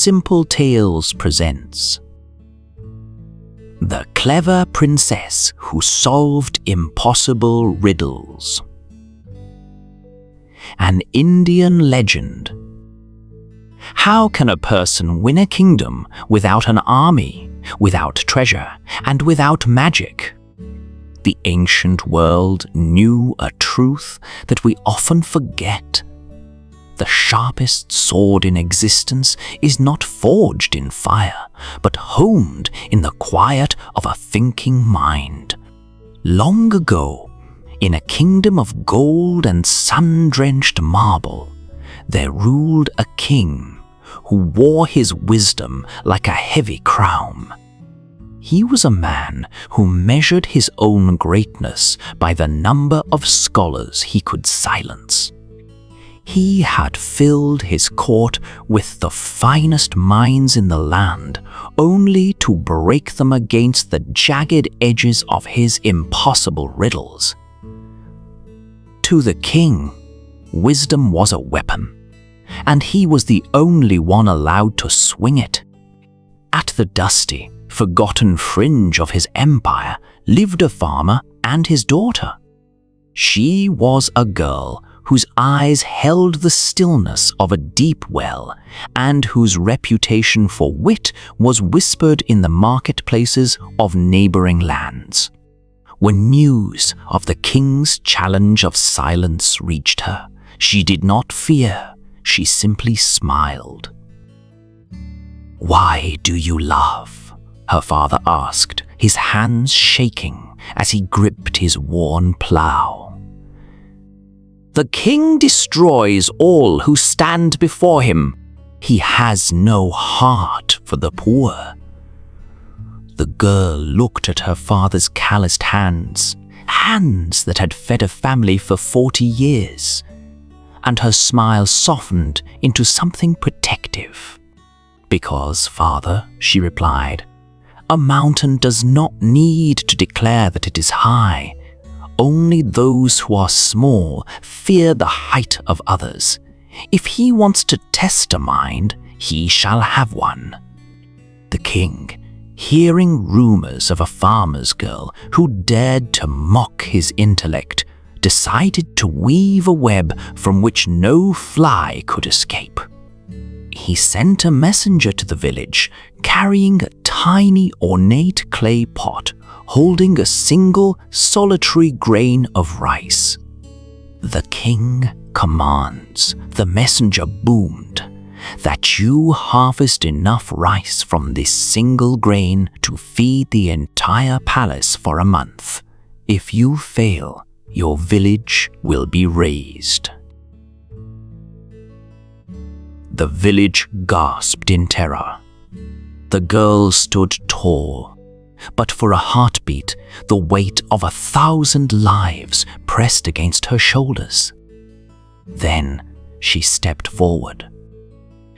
Simple Tales presents The Clever Princess Who Solved Impossible Riddles. An Indian legend. How can a person win a kingdom without an army, without treasure, and without magic? The ancient world knew a truth that we often forget. The sharpest sword in existence is not forged in fire, but honed in the quiet of a thinking mind. Long ago, in a kingdom of gold and sun-drenched marble, there ruled a king who wore his wisdom like a heavy crown. He was a man who measured his own greatness by the number of scholars he could silence. He had filled his court with the finest minds in the land, only to break them against the jagged edges of his impossible riddles. To the king, wisdom was a weapon, and he was the only one allowed to swing it. At the dusty, forgotten fringe of his empire lived a farmer and his daughter. She was a girl whose eyes held the stillness of a deep well, and whose reputation for wit was whispered in the marketplaces of neighboring lands. When news of the king's challenge of silence reached her, she did not fear, she simply smiled. "Why do you laugh?" her father asked, his hands shaking as he gripped his worn plough. "The king destroys all who stand before him. He has no heart for the poor." The girl looked at her father's calloused hands, hands that had fed a family for 40 years, and her smile softened into something protective. "Because, father," she replied, "a mountain does not need to declare that it is high. Only those who are small fear the height of others. If he wants to test a mind, he shall have one." The king, hearing rumors of a farmer's girl who dared to mock his intellect, decided to weave a web from which no fly could escape. He sent a messenger to the village, carrying a tiny ornate clay pot holding a single solitary grain of rice. "The king commands," the messenger boomed, "that you harvest enough rice from this single grain to feed the entire palace for a month. If you fail, your village will be razed." The village gasped in terror. The girl stood tall, but for a heartbeat, the weight of 1,000 lives pressed against her shoulders. Then she stepped forward.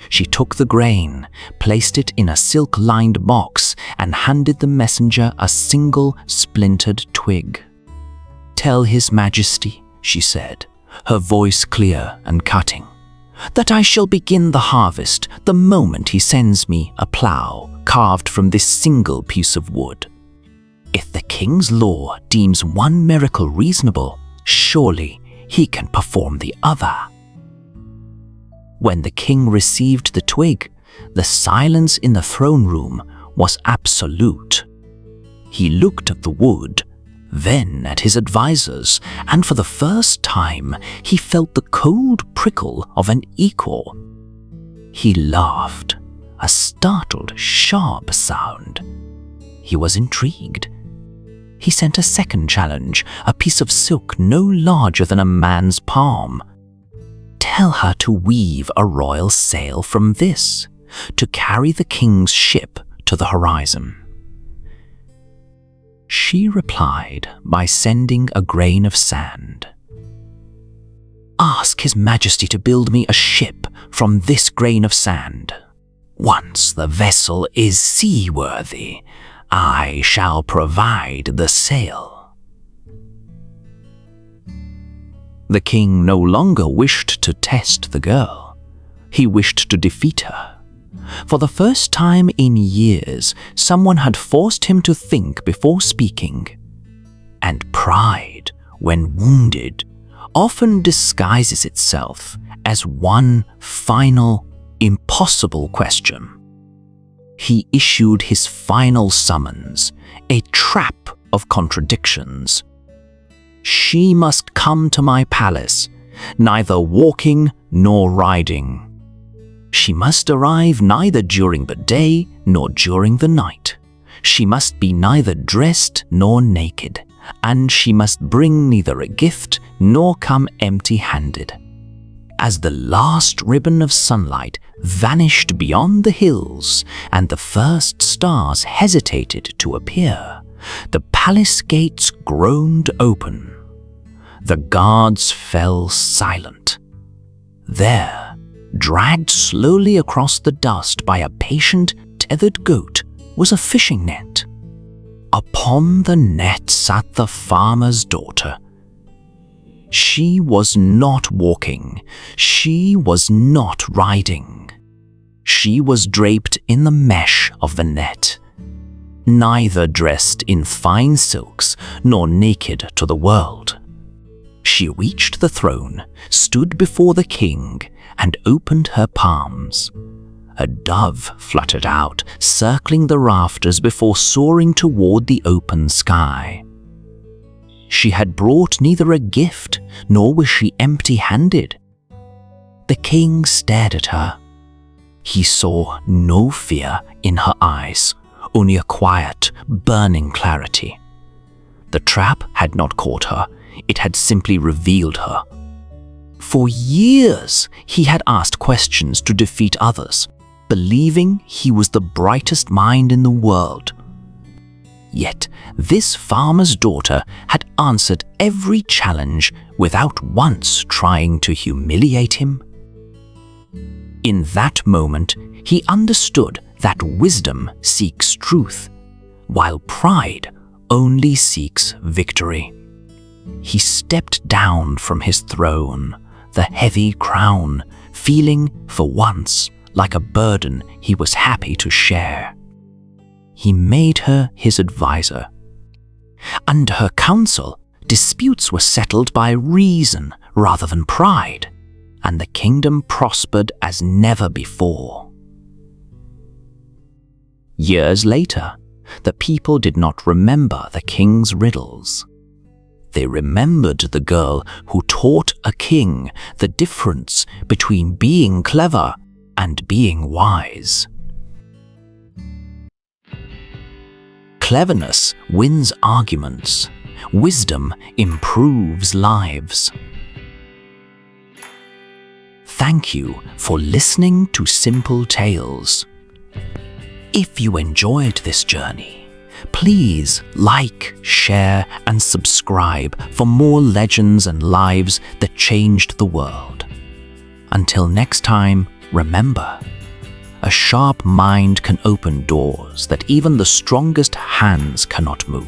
She took the grain, placed it in a silk-lined box, and handed the messenger a single splintered twig. "Tell His Majesty," she said, her voice clear and cutting, "that I shall begin the harvest the moment he sends me a plough carved from this single piece of wood. If the king's law deems one miracle reasonable, surely he can perform the other." When the king received the twig, the silence in the throne room was absolute. He looked at the wood, then at his advisors, and for the first time he felt the cold prickle of an equal. He laughed, a startled, sharp sound. He was intrigued. He sent a second challenge, a piece of silk no larger than a man's palm. "Tell her to weave a royal sail from this, to carry the king's ship to the horizon." She replied by sending a grain of sand. "Ask His Majesty to build me a ship from this grain of sand. Once the vessel is seaworthy, I shall provide the sail." The king no longer wished to test the girl. He wished to defeat her. For the first time in years, someone had forced him to think before speaking. And pride, when wounded, often disguises itself as one final, impossible question. He issued his final summons, a trap of contradictions. She must come to my palace, neither walking nor riding. She must arrive neither during the day nor during the night. She must be neither dressed nor naked, and she must bring neither a gift nor come empty-handed. As the last ribbon of sunlight vanished beyond the hills and the first stars hesitated to appear, the palace gates groaned open. The guards fell silent. There, dragged slowly across the dust by a patient, tethered goat, was a fishing net. Upon the net sat the farmer's daughter. She was not walking. She was not riding. She was draped in the mesh of the net, neither dressed in fine silks nor naked to the world. She reached the throne, stood before the king, and opened her palms. A dove fluttered out, circling the rafters before soaring toward the open sky. She had brought neither a gift, nor was she empty-handed. The king stared at her. He saw no fear in her eyes, only a quiet, burning clarity. The trap had not caught her, it had simply revealed her. For years, he had asked questions to defeat others, believing he was the brightest mind in the world. Yet this farmer's daughter had answered every challenge without once trying to humiliate him. In that moment, he understood that wisdom seeks truth, while pride only seeks victory. He stepped down from his throne, the heavy crown, feeling for once like a burden he was happy to share. He made her his advisor. Under her counsel, disputes were settled by reason rather than pride, and the kingdom prospered as never before. Years later, the people did not remember the king's riddles. They remembered the girl who taught a king the difference between being clever and being wise. Cleverness wins arguments. Wisdom improves lives. Thank you for listening to Simple Tales. If you enjoyed this journey, please like, share, and subscribe for more legends and lives that changed the world. Until next time, remember, a sharp mind can open doors that even the strongest hands cannot move.